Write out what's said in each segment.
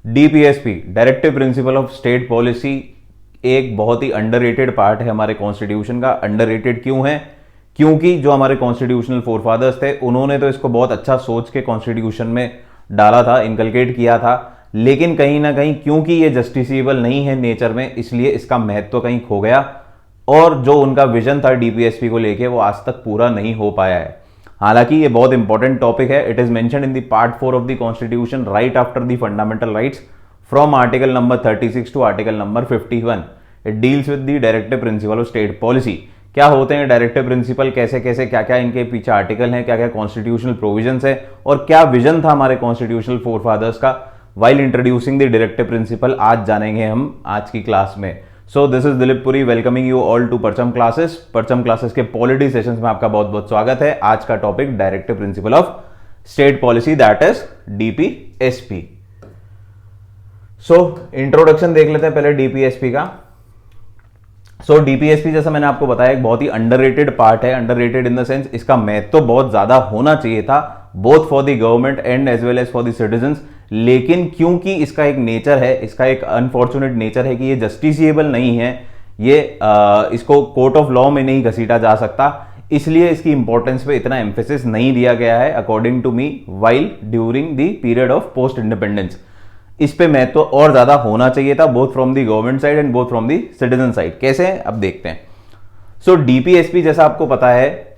DPSP, directive principle of state policy, एक बहुत ही अंडररेटेड पार्ट है हमारे कॉन्स्टिट्यूशन का। अंडररेटेड क्यों है? क्योंकि जो हमारे कॉन्स्टिट्यूशनल फोरफादर्स थे उन्होंने तो इसको बहुत अच्छा सोच के कॉन्स्टिट्यूशन में डाला था, इनकलकेट किया था, लेकिन कहीं ना कहीं क्योंकि ये जस्टिसेबल नहीं है नेचर में, इसलिए इसका महत्व कहीं खो गया और जो उनका विजन था डीपीएसपी को लेके वो आज तक पूरा नहीं हो पाया है। हालांकि ये बहुत इंपॉर्टेंट टॉपिक है। It is mentioned in the part 4 of the constitution right after the fundamental rights from article number 36 to article number 51। It deals with the directive principle of state policy. क्या होते हैं directive principle, कैसे कैसे क्या क्या इनके पीछे article हैं, क्या क्या कॉन्स्टिट्यूशनल प्रोविजंस है और क्या विजन था हमारे कॉन्स्टिट्यूशनल फोरफादर्स का while introducing the directive principle, आज जानेंगे हम आज की क्लास में। So this is Dilip Puri welcoming you all to Parcham classes. Parcham classes के पॉलिटी सेशंस में आपका बहुत बहुत स्वागत है। आज का topic directive principle of state policy, that is DPSP. So introduction देख लेते हैं पहले डीपीएसपी का। सो डीपीएसपी जैसा मैंने आपको बताया एक बहुत ही अंडररेटेड पार्ट है। अंडररेटेड इन द सेंस इसका महत्व तो बहुत ज्यादा होना चाहिए था, both for the government and as well as for the citizens, लेकिन क्योंकि इसका एक नेचर है, इसका एक अनफॉर्चुनेट नेचर है कि ये जस्टिसेबल नहीं है, ये इसको कोर्ट ऑफ लॉ में नहीं घसीटा जा सकता, इसलिए इसकी इंपॉर्टेंस पे इतना एम्फेसिस नहीं दिया गया है according to me while during the period of post independence. इस पे महत्व और ज्यादा होना चाहिए था, both from the government side and both from the citizen side. कैसे है अब देखते हैं। सो डीपीएसपी जैसा आपको पता है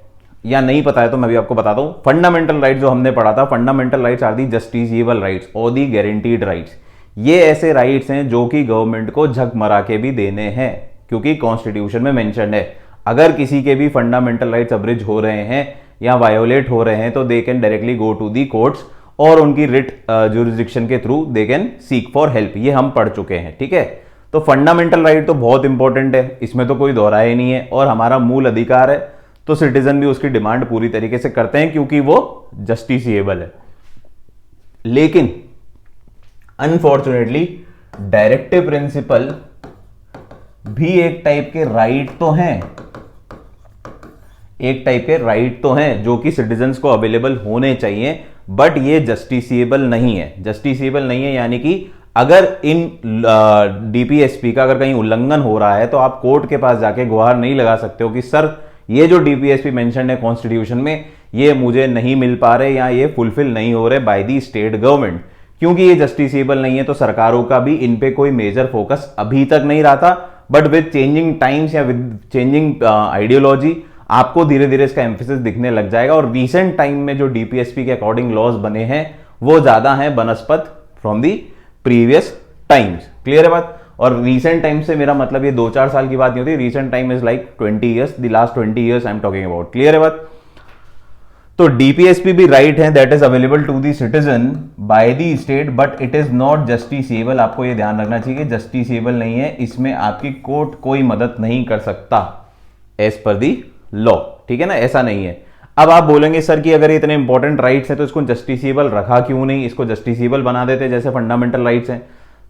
या नहीं पता है तो मैं भी आपको बताता हूं। फंडामेंटल राइट्स जो हमने पढ़ा था, fundamental rights are the justiciable rights और दी गारंटीड राइट्स। ये ऐसे राइट्स हैं जो कि गवर्नमेंट को झक मरा के भी देने हैं, क्योंकि कॉन्स्टिट्यूशन में मेंशन है अगर किसी के भी फंडामेंटल राइट्स अब्रिज हो रहे हैं या वायोलेट हो रहे हैं तो they can directly go to the courts और उनकी रिट ज्यूरिसडिक्शन के through they can seek for help. ये हम पढ़ चुके हैं, ठीक है। तो फंडामेंटल राइट तो बहुत इंपॉर्टेंट है, इसमें तो कोई दोहराया ही नहीं है और हमारा मूल अधिकार है, तो सिटीजन भी उसकी डिमांड पूरी तरीके से करते हैं क्योंकि वो जस्टिसेबल है। लेकिन अनफॉर्चुनेटली डायरेक्टिव प्रिंसिपल भी एक टाइप के राइट तो हैं, एक टाइप के राइट तो हैं जो कि सिटीजन्स को अवेलेबल होने चाहिए, बट ये जस्टिसेबल नहीं है। जस्टिसेबल नहीं है यानी कि अगर इन डीपीएसपी का अगर कहीं उल्लंघन हो रहा है तो आप कोर्ट के पास जाके गुहार नहीं लगा सकते हो कि सर ये जो डीपीएसपी मेंशन है कॉन्स्टिट्यूशन में ये मुझे नहीं मिल पा रहे या ये फुलफिल नहीं हो रहे बाय दी स्टेट गवर्नमेंट। क्योंकि ये जस्टिसेबल नहीं है तो सरकारों का भी इन पे कोई मेजर फोकस अभी तक नहीं रहा था, बट विद चेंजिंग टाइम्स या विद चेंजिंग आइडियोलॉजी आपको धीरे धीरे इसका एम्फेसिस दिखने लग जाएगा। और रीसेंट टाइम में जो डीपीएसपी के अकॉर्डिंग लॉज बने हैं वो ज्यादा हैं बनस्पत from the previous times. Clear है बात? और रीसेंट टाइम से मेरा मतलब ये 2-4 साल की बात नहीं होती, recent time is like 20 years, the last 20 years I am talking about. Clear है बात? तो डीपीएसपी भी राइट है that is available to the citizen by the state, but it is not justiciable. आपको ये ध्यान रखना चाहिए कि जस्टिसेबल नहीं है, इसमें आपकी कोर्ट कोई मदद नहीं कर सकता एज पर दी लॉ, ठीक है ना, ऐसा नहीं है। अब आप बोलेंगे सर कि अगर इतने इंपॉर्टेंट राइट्स हैं तो इसको जस्टिसेबल रखा क्यों नहीं, इसको जस्टिसेबल बना देते जैसे फंडामेंटल राइट्स हैं।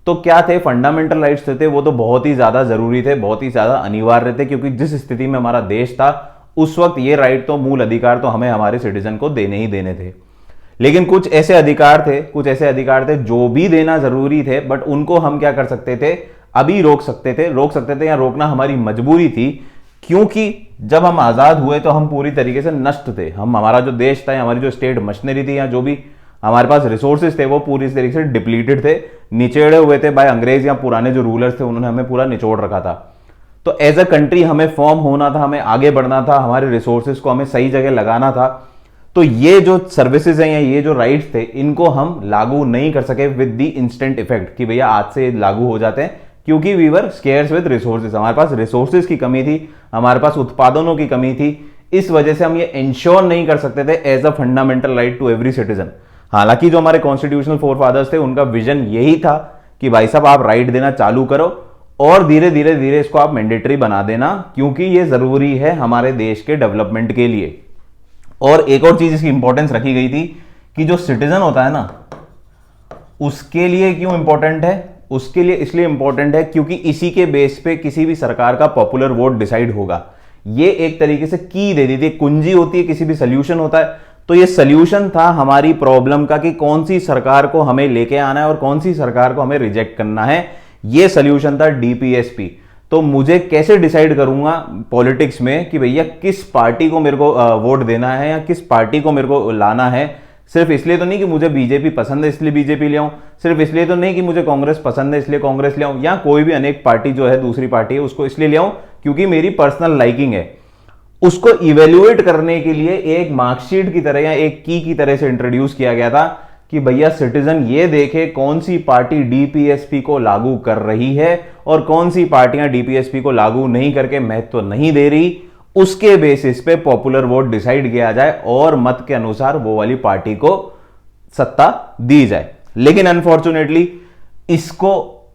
तो क्या थे फंडामेंटल राइट्स थे वो तो बहुत ही ज्यादा जरूरी थे, बहुत ही ज्यादा अनिवार्य थे, क्योंकि जिस स्थिति में हमारा देश था उस वक्त ये राइट तो मूल अधिकार तो हमें हमारे सिटीजन को देने ही देने थे। लेकिन कुछ ऐसे अधिकार थे जो भी देना जरूरी थे, बट उनको हम क्या कर सकते थे, अभी रोक सकते थे या रोकना हमारी मजबूरी थी, क्योंकि जब हम आजाद हुए तो हम पूरी तरीके से नष्ट थे। हमारा जो देश था, हमारी जो स्टेट मशीनरी थी या जो भी हमारे पास रिसोर्सेज थे वो पूरी तरीके से डिप्लीटेड थे, निचेड़े हुए थे बाय अंग्रेज या पुराने जो रूलर्स थे उन्होंने हमें पूरा निचोड़ रखा था। तो एज अ कंट्री हमें फॉर्म होना था, हमें आगे बढ़ना था, हमारे रिसोर्सेज को हमें सही जगह लगाना था। तो ये जो सर्विसेज हैं या ये जो राइट्स थे इनको हम लागू नहीं कर सके विद द इंस्टेंट इफेक्ट कि भैया आज से लागू हो जाते हैं, क्योंकि we were scarce with resources. हमारे पास रिसोर्सेज की कमी थी, हमारे पास उत्पादनों की कमी थी, इस वजह से हम ये इंश्योर नहीं कर सकते थे as a fundamental right to every citizen. हालांकि जो हमारे कॉन्स्टिट्यूशनल फोरफादर्स थे उनका विजन यही था कि भाई साहब आप राइट देना चालू करो और धीरे धीरे इसको आप मैंडेटरी बना देना, क्योंकि ये जरूरी है हमारे देश के डेवलपमेंट के लिए। और एक और चीज इसकी इंपॉर्टेंस रखी गई थी कि जो सिटीजन होता है ना उसके लिए क्यों इंपॉर्टेंट है, उसके लिए इसलिए इंपॉर्टेंट है क्योंकि इसी के बेस पे किसी भी सरकार का पॉपुलर वोट डिसाइड होगा। ये एक तरीके से की दे दी थी, कुंजी होती है, किसी भी सोल्यूशन होता है तो ये सोल्यूशन था हमारी प्रॉब्लम का कि कौन सी सरकार को हमें लेके आना है और कौन सी सरकार को हमें रिजेक्ट करना है। ये सोल्यूशन था डीपीएसपी। तो मुझे कैसे डिसाइड करूंगा पॉलिटिक्स में कि भैया किस पार्टी को मेरे को वोट देना है या किस पार्टी को मेरे को लाना है। सिर्फ इसलिए तो नहीं कि मुझे बीजेपी पसंद है इसलिए बीजेपी ले आऊं, सिर्फ इसलिए तो नहीं कि मुझे कांग्रेस पसंद है इसलिए कांग्रेस ले आऊं, या कोई भी अनेक पार्टी जो है दूसरी पार्टी है उसको इसलिए ले आऊं क्योंकि मेरी पर्सनल लाइकिंग है। उसको इवेल्युएट करने के लिए एक मार्कशीट की तरह या एक की तरह से इंट्रोड्यूस किया गया था कि भैया सिटीजन ये देखे कौन सी पार्टी डीपीएसपी को लागू कर रही है और कौन सी पार्टियां डीपीएसपी को लागू नहीं करके महत्व नहीं दे रही। उसके बेसिस पे पॉपुलर वोट डिसाइड किया जाए और मत के अनुसार वो वाली पार्टी को सत्ता दी जाए। लेकिन अनफॉर्चुनेटली इसको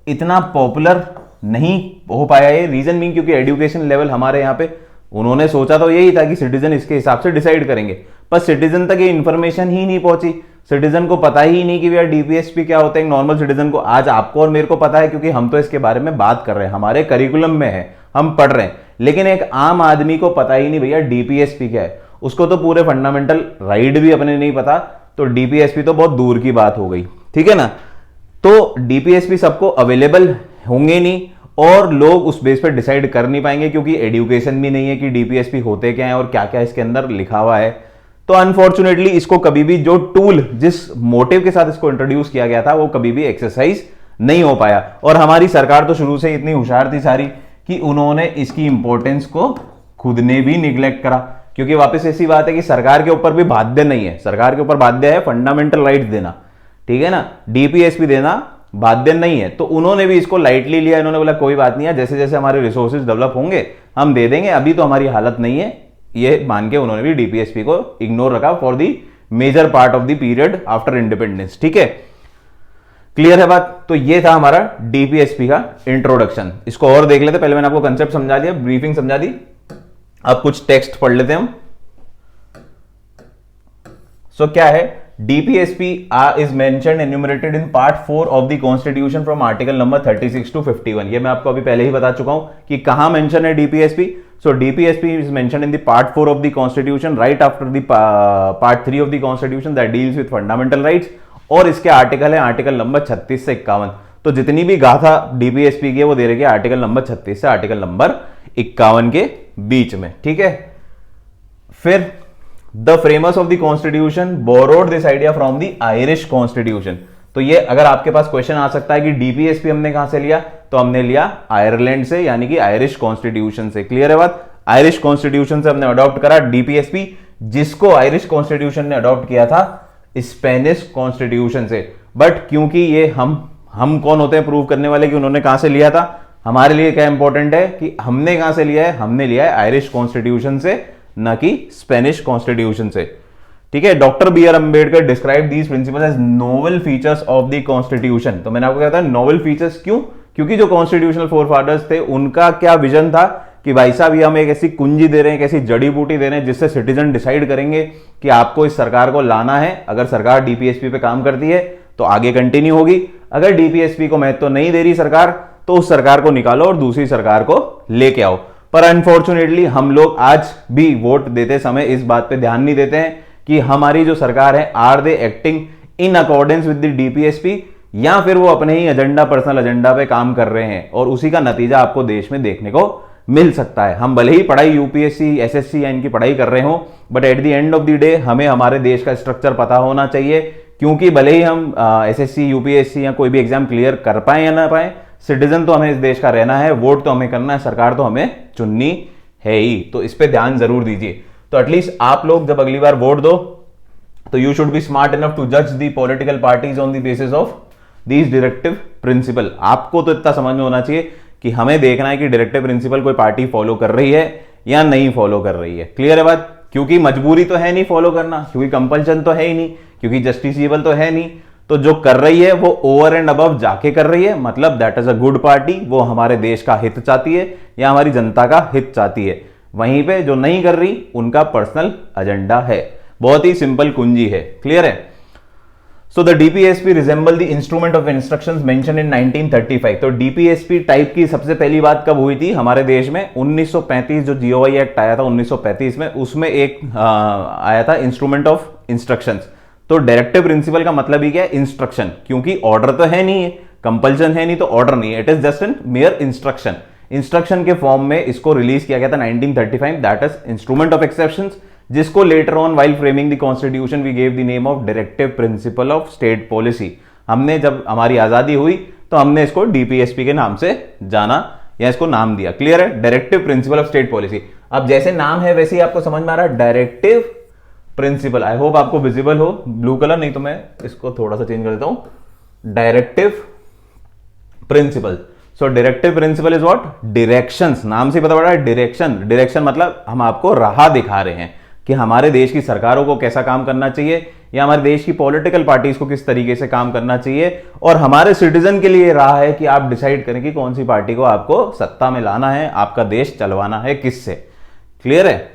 इतना पॉपुलर नहीं हो पाया। ये रीजन भी क्योंकि एजुकेशन लेवल हमारे यहां पे उन्होंने सोचा तो यही था कि सिटीजन इसके हिसाब से डिसाइड करेंगे, पर सिटीजन तक ये इंफॉर्मेशन ही नहीं पहुंची। सिटीजन को पता ही नहीं कि भैया डीपीएसपी क्या होता है। एक नॉर्मल सिटीजन को, आज आपको और मेरे को पता है क्योंकि हम तो इसके बारे में बात कर रहे हैं, हमारे करिकुलम में है, हम पढ़ रहे हैं। लेकिन एक आम आदमी को पता ही नहीं भैया डीपीएसपी क्या है। उसको तो पूरे फंडामेंटल राइट भी अपने नहीं पता, तो डीपीएसपी तो बहुत दूर की बात हो गई। ठीक है ना। तो डीपीएसपी सबको अवेलेबल होंगे नहीं और लोग उस बेस पर डिसाइड कर नहीं पाएंगे क्योंकि एजुकेशन भी नहीं है कि डीपीएसपी होते क्या है और क्या क्या इसके अंदर लिखा हुआ है। तो अनफॉर्चुनेटली इसको कभी भी जो टूल जिस मोटिव के साथ इसको इंट्रोड्यूस किया गया था वो कभी भी एक्सरसाइज नहीं हो पाया। और हमारी सरकार तो शुरू से इतनी होशियार थी सारी कि उन्होंने इसकी इंपॉर्टेंस को खुद ने भी निग्लेक्ट करा। क्योंकि वापस ऐसी बात है कि सरकार के ऊपर भी बाध्य नहीं है, सरकार के ऊपर बाध्य है फंडामेंटल राइट्स देना, ठीक है ना, डीपीएसपी देना बाध्य नहीं है। तो उन्होंने भी इसको लाइटली लिया। इन्होंने बोला कोई बात नहीं है, जैसे जैसे हमारे रिसोर्सेज डेवलप होंगे हम दे देंगे, अभी तो हमारी हालत नहीं है, ये मान के उन्होंने भी डीपीएसपी को इग्नोर रखा for the major part of the period after independence. ठीक है, क्लियर है बात। तो ये था हमारा डीपीएसपी का इंट्रोडक्शन। इसको और देख लेते, पहले मैंने आपको कंसेप्ट समझा दिया, ब्रीफिंग समझा दी, अब कुछ टेक्स्ट पढ़ लेते हैं हम। सो क्या है, DPSP is mentioned enumerated in part 4 of the constitution from article number 36 to 51। ये मैं आपको अभी पहले ही बता चुका हूं कि कहां मेंशन है DPSP. So DPSP is mentioned in the part 4 of the constitution right after the part 3 of the constitution that deals with fundamental rights. और इसके आर्टिकल है आर्टिकल नंबर 36 से 51। तो जितनी भी गाथा डीपीएसपी की है वो दे रही है आर्टिकल नंबर 36 से आर्टिकल नंबर 51 के बीच में। ठीक है, फिर the framers of the constitution borrowed this idea from the Irish constitution. तो ये अगर आपके पास क्वेश्चन आ सकता है कि डीपीएसपी हमने कहां से लिया, तो हमने लिया आयरलैंड से, यानी कि आयरिश कॉन्स्टिट्यूशन से। क्लियर है बात, आयरिश कॉन्स्टिट्यूशन से हमने अडॉप्ट करा डीपीएसपी, जिसको आयरिश कॉन्स्टिट्यूशन ने अडॉप्ट किया था स्पेनिश कॉन्स्टिट्यूशन से। बट क्योंकि ये हम कौन होते हैं प्रूव करने वाले कि उन्होंने कहां से लिया था, हमारे लिए क्या इंपॉर्टेंट है कि हमने कहां से लिया है, हमने लिया है आयरिश कॉन्स्टिट्यूशन से, ना कि स्पेनिश कॉन्स्टिट्यूशन से। ठीक है, doctor B R Ambedkar describe these principles as novel features of the constitution. तो मैंने आपको कहा था नोवेल फीचर्स क्यों, क्योंकि जो कॉन्स्टिट्यूशनल फोरफादर्स थे उनका क्या विजन था कि भाई साहब ये हम एक ऐसी कुंजी दे रहे हैं, एक ऐसी जड़ी बूटी दे रहे हैं जिससे सिटीजन डिसाइड करेंगे कि आपको इस सरकार को लाना है। अगर सरकार डीपीएसपी पे काम करती है तो आगे कंटिन्यू होगी, अगर डीपीएसपी को महत्व नहीं दे रही सरकार तो उस सरकार को निकालो और दूसरी सरकार को लेके आओ। पर अनफॉर्चुनेटली हम लोग आज भी वोट देते समय इस बात पे ध्यान नहीं देते हैं कि हमारी जो सरकार है are they acting in accordance with the DPSP, या फिर वो अपने ही एजेंडा, पर्सनल एजेंडा पे काम कर रहे हैं और उसी का नतीजा आपको देश में देखने को मिल सकता है। हम भले ही पढ़ाई यूपीएससी, एसएससी या इनकी पढ़ाई कर रहे हो, but at the end of the day हमें हमारे देश का स्ट्रक्चर पता होना चाहिए। क्योंकि भले ही हम एसएससी, यूपीएससी या कोई भी एग्जाम क्लियर कर पाए या ना पाए, सिटीजन तो हमें इस देश का रहना है, वोट तो हमें करना है, सरकार तो हमें चुननी है ही। तो इस पे ध्यान जरूर दीजिए। तो एटलीस्ट आप लोग जब अगली बार वोट दो तो you should be smart enough to जज the political parties on the basis of these directive principle. आपको तो इतना समझ में होना चाहिए कि हमें देखना है कि डायरेक्टिव प्रिंसिपल कोई पार्टी फॉलो कर रही है या नहीं फॉलो कर रही है। क्लियर है बात, क्योंकि मजबूरी तो है नहीं फॉलो करना, क्योंकि कंपल्शन तो है ही नहीं, क्योंकि जस्टिसेबल तो है नहीं। तो जो कर रही है वो ओवर एंड अबव जाके कर रही है, मतलब that is a good party, वो हमारे देश का हित चाहती है या हमारी जनता का हित चाहती है। वहीं पे जो नहीं कर रही उनका पर्सनल एजेंडा है। बहुत ही सिंपल कुंजी है। क्लियर है। So the DPSP resemble the instrument of instructions mention in 1935। तो डीपीएसपी टाइप की सबसे पहली बात कब हुई थी हमारे देश में, 1935 जो जीओआई एक्ट आया था 1935 में, उसमें एक आया था इंस्ट्रूमेंट ऑफ इंस्ट्रक्शंस। तो डायरेक्टिव प्रिंसिपल का मतलब ही क्या है? इंस्ट्रक्शन, क्योंकि ऑर्डर तो है नहीं, कंपल्शन है नहीं, तो ऑर्डर नहीं है, it is just an mere instruction. Instruction के फॉर्म में इसको रिलीज किया गया था 1935, that is instrument of exceptions, जिसको later on while framing the constitution we gave the name of directive principle of state policy. हमने जब हमारी आजादी हुई तो हमने इसको डीपीएसपी के नाम से जाना या इसको नाम दिया। क्लियर है? Directive principle of state policy. अब जैसे नाम है वैसे ही आपको समझ में आ रहा है, डायरेक्टिव प्रिंसिपल। आई होप आपको विजिबल हो, ब्लू कलर, नहीं तो मैं इसको थोड़ा सा चेंज कर देता हूं। Directive principle. So directive principle is what? Directions. नाम से पता पड़ रहा है डायरेक्शन। डायरेक्शन मतलब हम आपको राह दिखा रहे हैं कि हमारे देश की सरकारों को कैसा काम करना चाहिए, या हमारे देश की पॉलिटिकल पार्टीज को किस तरीके से काम करना चाहिए, और हमारे सिटीजन के लिए राह है कि आप डिसाइड करें कि कौन सी पार्टी को आपको सत्ता में लाना है, आपका देश चलवाना है किससे। क्लियर है?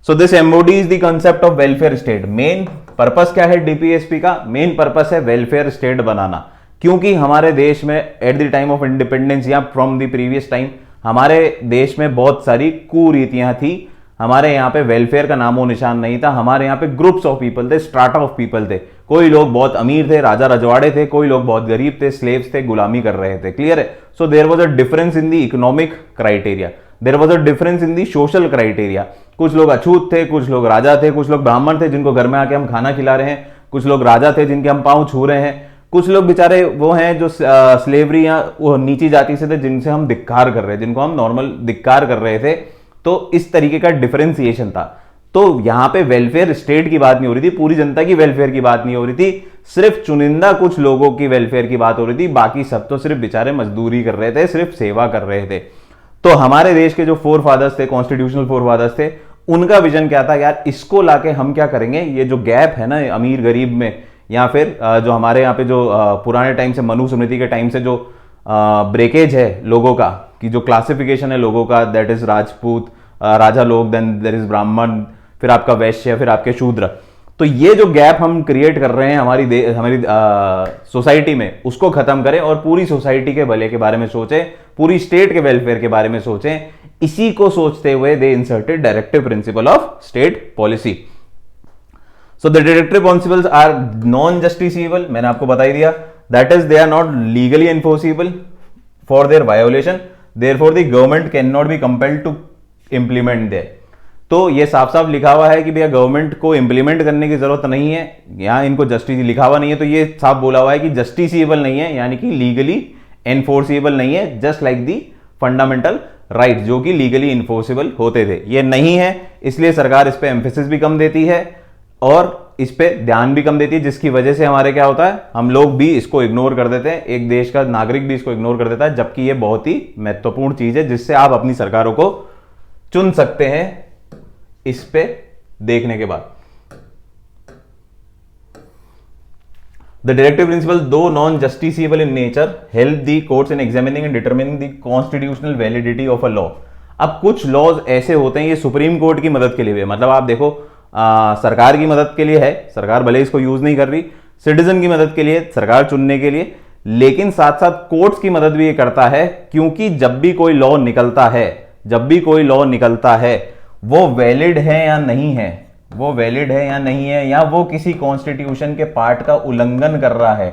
So this embodies the concept of welfare state. Main purpose क्या है डीपीएसपी का? मेन पर्पस है वेलफेयर स्टेट बनाना, क्योंकि हमारे देश में at the time of independence या फ्रॉम द प्रीवियस टाइम हमारे देश में बहुत सारी कुरीतियां थी। हमारे यहाँ पे वेलफेयर का नामो निशान नहीं था। हमारे यहाँ पे ग्रुप्स ऑफ पीपल थे, स्ट्राटा ऑफ पीपल थे। कोई लोग बहुत अमीर थे, राजा रजवाड़े थे, कोई लोग बहुत गरीब थे, स्लेव्स थे, गुलामी कर रहे थे। क्लियर है? So there was a difference in the economic criteria, there was a difference in the social criteria. कुछ लोग अछूत थे, कुछ लोग राजा थे, कुछ लोग ब्राह्मण थे जिनको घर में आके हम खाना खिला रहे हैं, कुछ लोग राजा थे जिनके हम पांव छू रहे हैं, कुछ लोग बेचारे वो हैं जो स्लेवरी या वो नीची जाति से थे जिनसे हम धिक्कार कर रहे हैं, जिनको हम नॉर्मल धिक्कार कर रहे थे। तो इस तरीके का डिफरेंशिएशन था। तो यहां पे वेलफेयर स्टेट की बात नहीं हो रही थी, पूरी जनता की वेलफेयर की बात नहीं हो रही थी, सिर्फ चुनिंदा कुछ लोगों की वेलफेयर की बात हो रही थी। बाकी सब तो सिर्फ बेचारे मजदूरी कर रहे थे, सिर्फ सेवा कर रहे थे। तो हमारे देश के जो फोर फादर्स थे, कॉन्स्टिट्यूशनल फोर फादर्स थे, उनका विजन क्या था? यार इसको लाके हम क्या करेंगे, ये जो गैप है ना अमीर गरीब में, या फिर जो हमारे यहाँ पे जो पुराने टाइम से मनुस्मृति के टाइम से जो ब्रेकेज है लोगों का, कि जो क्लासिफिकेशन है लोगों का, दैट इज राजपूत, राजा लोग, देन देयर इज ब्राह्मण, फिर आपका वैश्य, फिर आपके शूद्र। तो ये जो गैप हम क्रिएट कर रहे हैं हमारी सोसाइटी में, उसको खत्म करें और पूरी सोसाइटी के भले के बारे में सोचें, पूरी स्टेट के वेलफेयर के बारे में सोचें। इसी को सोचते हुए they inserted directive principle of state policy. So the directive principles are non justiciable, मैंने आपको बता ही दिया, that is they are not legally enforceable for their violation, therefore the government can not be compelled to implement their. तो ये साफ साफ लिखा हुआ है कि भैया गवर्नमेंट को इंप्लीमेंट करने की जरूरत नहीं है, यहां इनको जस्टिस लिखा हुआ नहीं है, तो ये साफ बोला हुआ है कि जस्टिसिएबल नहीं है, यानी कि लीगली एनफोर्सिबल नहीं है, just like the fundamental right जो कि लीगली इन्फोर्सिबल होते थे, ये नहीं है। इसलिए सरकार इस पे एम्फेसिस भी कम देती है और इस पे ध्यान भी कम देती है, जिसकी वजह से हमारे क्या होता है, हम लोग भी इसको इग्नोर कर देते हैं, एक देश का नागरिक भी इसको इग्नोर कर देता है, जबकि ये बहुत ही महत्वपूर्ण चीज है जिससे आप अपनी सरकारों को चुन सकते हैं इस पे देखने के बाद। द डायरेक्टिव प्रिंसिपल दो non justiciable in nature help the courts in examining and determining the constitutional validity of a law. अब कुछ लॉज ऐसे होते हैं, ये सुप्रीम कोर्ट की मदद के लिए भी, मतलब आप देखो सरकार की मदद के लिए है, सरकार भले इसको यूज नहीं कर रही, सिटीजन की मदद के लिए, सरकार चुनने के लिए, लेकिन साथ साथ कोर्ट्स की मदद भी ये करता है, क्योंकि जब भी कोई लॉ निकलता है, जब भी कोई लॉ निकलता है, वो वैलिड है या नहीं है, वो वैलिड है या नहीं है, या वो किसी कॉन्स्टिट्यूशन के पार्ट का उल्लंघन कर रहा है,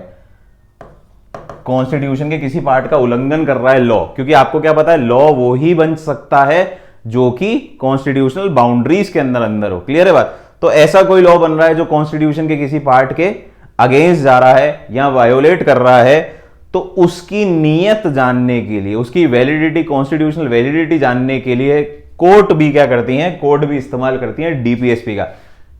कॉन्स्टिट्यूशन के किसी पार्ट का उल्लंघन कर रहा है लॉ, क्योंकि आपको क्या पता है लॉ वो ही बन सकता है जो कि कॉन्स्टिट्यूशनल बाउंड्रीज के अंदर हो। क्लियर है बात? तो ऐसा कोई लॉ बन रहा है जो कॉन्स्टिट्यूशन के किसी पार्ट के अगेंस्ट जा रहा है या वायोलेट कर रहा है, तो उसकी नीयत जानने के लिए, उसकी वैलिडिटी, कॉन्स्टिट्यूशनल वैलिडिटी जानने के लिए कोर्ट भी क्या करती हैं, कोर्ट भी इस्तेमाल करती हैं डीपीएसपी का,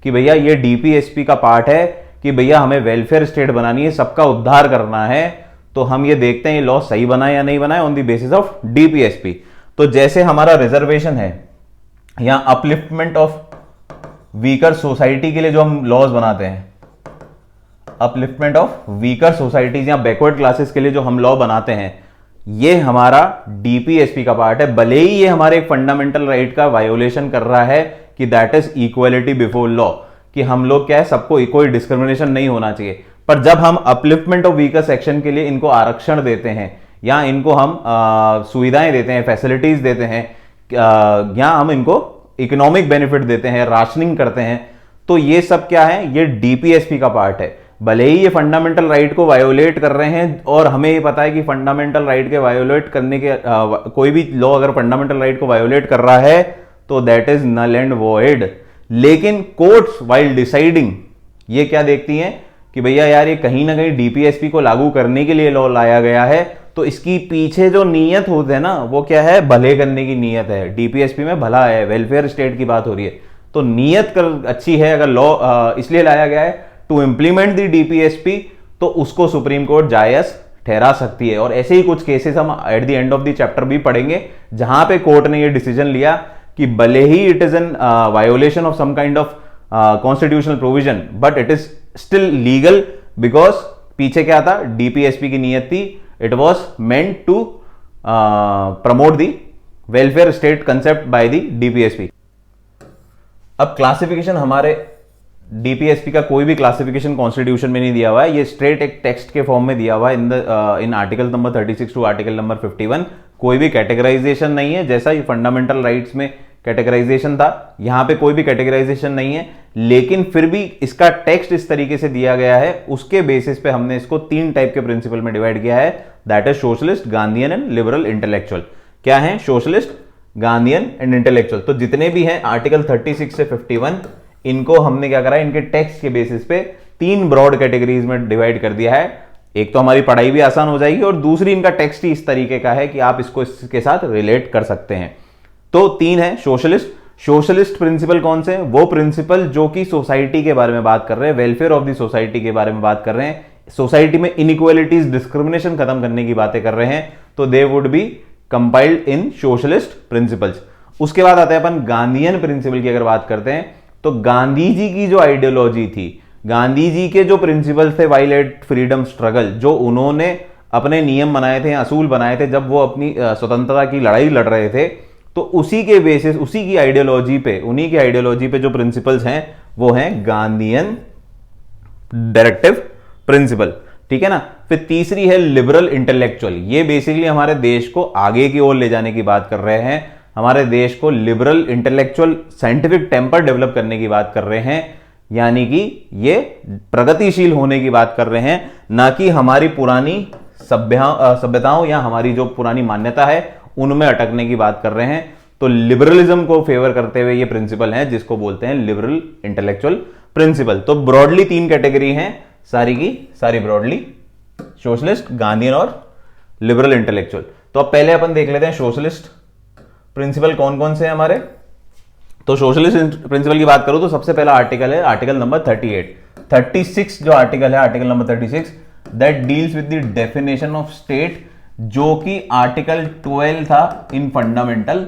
कि भैया ये डीपीएसपी का पार्ट है कि भैया हमें वेलफेयर स्टेट बनानी है, सबका उद्धार करना है, तो हम ये देखते हैं ये लॉ सही बना है या नहीं बना है on the basis of DPSP. तो जैसे हमारा रिजर्वेशन है या अपलिफ्टमेंट ऑफ वीकर सोसाइटी के लिए जो हम लॉज बनाते हैं, अपलिफ्टमेंट ऑफ वीकर सोसाइटीज या बैकवर्ड क्लासेस के लिए जो हम लॉ बनाते हैं, ये हमारा डीपीएसपी का पार्ट है, भले ही ये हमारे एक फंडामेंटल राइट का वायोलेशन कर रहा है कि that is equality before law, कि हम लोग क्या है, सबको कोई डिस्क्रिमिनेशन नहीं होना चाहिए। पर जब हम अपलिफ्टमेंट ऑफ वीकर सेक्शन के लिए इनको आरक्षण देते हैं या इनको हम सुविधाएं देते हैं, फैसिलिटीज देते हैं, या हम इनको इकोनॉमिक बेनिफिट देते हैं, राशनिंग करते हैं, तो ये सब क्या है, ये डीपीएसपी का पार्ट है। भले ही ये फंडामेंटल राइट को वायोलेट कर रहे हैं, और हमें ये पता है कि फंडामेंटल राइट के वायोलेट करने के कोई भी लॉ अगर फंडामेंटल राइट को वायोलेट कर रहा है तो that is null and void. लेकिन कोर्ट्स वाइल डिसाइडिंग ये क्या देखती हैं कि भैया यार ये कहीं ना कहीं डीपीएसपी को लागू करने के लिए लॉ लाया गया है, तो इसकी पीछे जो नीयत होती है ना वो क्या है, भले करने की नीयत है। डीपीएसपी में भला है, वेलफेयर स्टेट की बात हो रही है, तो नीयत अच्छी है। अगर लॉ इसलिए लाया गया है टू इंप्लीमेंट द डीपीएसपी, तो उसको सुप्रीम कोर्ट जायज ठहरा सकती है। और ऐसे ही कुछ केसेस हम at the end of the chapter भी पढ़ेंगे जहां पे कोर्ट ने ये डिसीजन लिया कि भले ही it is an violation of some kind of constitutional provision, but it is still legal, because पीछे क्या था, डीपीएसपी की नीयत थी, it was meant to promote the welfare state concept by the DPSP. अब क्लासिफिकेशन हमारे डीपीएसपी का कोई भी क्लासिफिकेशन कॉन्स्टिट्यूशन में नहीं दिया हुआ है, ये स्ट्रेट एक टेक्स्ट के फॉर्म में दिया हुआ है in article number 36 to article number 51। कोई भी कैटेगराइजेशन नहीं है, जैसा ये फंडामेंटल राइट्स में कैटेगराइजेशन था, यहां पे कोई भी कैटेगराइजेशन नहीं है। लेकिन फिर भी इसका टेक्स्ट इस तरीके से दिया गया है, उसके बेसिस पे हमने इसको 3 टाइप के प्रिंसिपल में डिवाइड किया है, that is socialist, Gandhian and liberal intellectual. क्या है, सोशलिस्ट, गांधीयन एंड इंटेलेक्चुअल। तो जितने भी हैं आर्टिकल 36 से 51, इनको हमने क्या करा है, इनके टेक्स्ट के बेसिस पे 3 ब्रॉड कैटेगरीज में डिवाइड कर दिया है। एक तो हमारी पढ़ाई भी आसान हो जाएगी, और दूसरी इनका टेक्स्ट ही इस तरीके का है कि आप इसको इसके साथ रिलेट कर सकते हैं। तो 3 है सोशलिस्ट। सोशलिस्ट प्रिंसिपल कौन से हैं, वो प्रिंसिपल जो कि सोसाइटी के बारे में बात कर रहे हैं, वेलफेयर ऑफ द सोसाइटी के बारे में बात कर रहे हैं, सोसाइटी में इनइक्वालिटीज, डिस्क्रिमिनेशन खत्म करने की बातें कर रहे हैं, तो they would be compiled in socialist principles. उसके बाद आते हैं अपन गांधीयन प्रिंसिपल की अगर बात करते हैं, तो गांधी जी की जो आइडियोलॉजी थी, गांधी जी के जो प्रिंसिपल्स थे वायलेट फ्रीडम स्ट्रगल, जो उन्होंने अपने नियम बनाए थे, असूल बनाए थे जब वो अपनी स्वतंत्रता की लड़ाई लड़ रहे थे, तो उसी के बेसिस, उसी की आइडियोलॉजी पे, उन्हीं की आइडियोलॉजी पे जो प्रिंसिपल्स हैं वो हैं गांधीयन डायरेक्टिव प्रिंसिपल। ठीक है ना। फिर तीसरी है लिबरल इंटेलेक्चुअल। ये बेसिकली हमारे देश को आगे की ओर ले जाने की बात कर रहे हैं, हमारे देश को liberal intellectual scientific temper develop करने की बात कर रहे हैं, यानी कि ये प्रगतिशील होने की बात कर रहे हैं, ना कि हमारी पुरानी सभ्यताओं या हमारी जो पुरानी मान्यता है उनमें अटकने की बात कर रहे हैं। तो लिबरलिज्म को फेवर करते हुए ये प्रिंसिपल है जिसको बोलते हैं लिबरल इंटेलेक्चुअल प्रिंसिपल। तो ब्रॉडली 3 कैटेगरी हैं, सारी की सारी ब्रॉडली सोशलिस्ट, गांधीयन और लिबरल इंटेलेक्चुअल। तो अब पहले अपन देख लेते हैं सोशलिस्ट प्रिंसिपल कौन कौन से हैं हमारे। तो सोशलिस्ट प्रिंसिपल की बात करूं तो सबसे पहला आर्टिकल है आर्टिकल नंबर 38। 36 जो आर्टिकल है, article number 36, that deals with the definition of state, जो कि आर्टिकल 12 था इन फंडामेंटल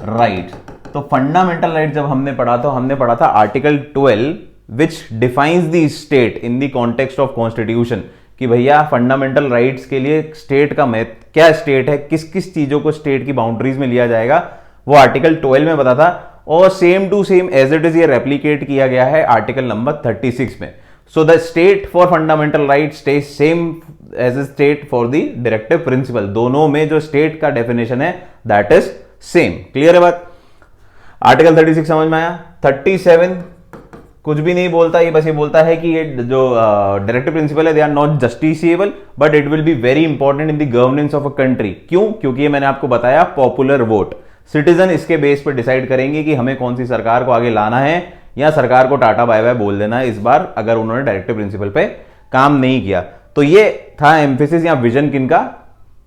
राइट। तो फंडामेंटल राइट जब हमने पढ़ा तो हमने पढ़ा था article 12 which defines the state in the context of constitution, कि भैया फंडामेंटल राइट्स के लिए स्टेट का क्या स्टेट है, किस किस चीजों को स्टेट की बाउंड्रीज में लिया जाएगा, वो आर्टिकल 12 में बता था। और same to same as it is ये रेप्लिकेट किया गया है आर्टिकल नंबर 36 में। So the state for fundamental right stay same as a state for the directive principle. दोनों में जो स्टेट का डेफिनेशन है दैट इज सेम। क्लियर है बात। आर्टिकल 36 समझ में आया। 37 कुछ भी नहीं बोलता, ये बस ये बोलता है कि ये जो डायरेक्टिव प्रिंसिपल है they are not justiciable but it will be very important in the governance of a country. क्यों? क्योंकि ये मैंने आपको बताया पॉपुलर वोट, सिटीजन इसके बेस पर डिसाइड करेंगे कि हमें कौन सी सरकार को आगे लाना है या सरकार को टाटा बाय बाय बोल देना है इस बार, अगर उन्होंने डायरेक्टिव प्रिंसिपल पे काम नहीं किया। तो ये था एम्फेसिस या विजन किनका,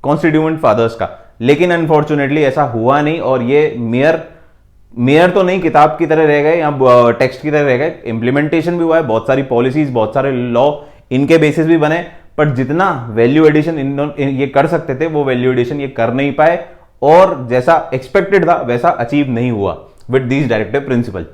कॉन्स्टिट्यूएंट फादर्स का। लेकिन अनफॉर्चुनेटली ऐसा हुआ नहीं और ये मेयर तो नहीं, किताब की तरह रह गए या टेक्स्ट की तरह रह गए। इंप्लीमेंटेशन भी हुआ है, बहुत सारी पॉलिसीज, बहुत सारे लॉ इनके बेसिस भी बने, पर जितना वैल्यू एडिशन ये कर सकते थे वो वैल्यू एडिशन ये कर नहीं पाए, और जैसा एक्सपेक्टेड था वैसा अचीव नहीं हुआ with these directive principle.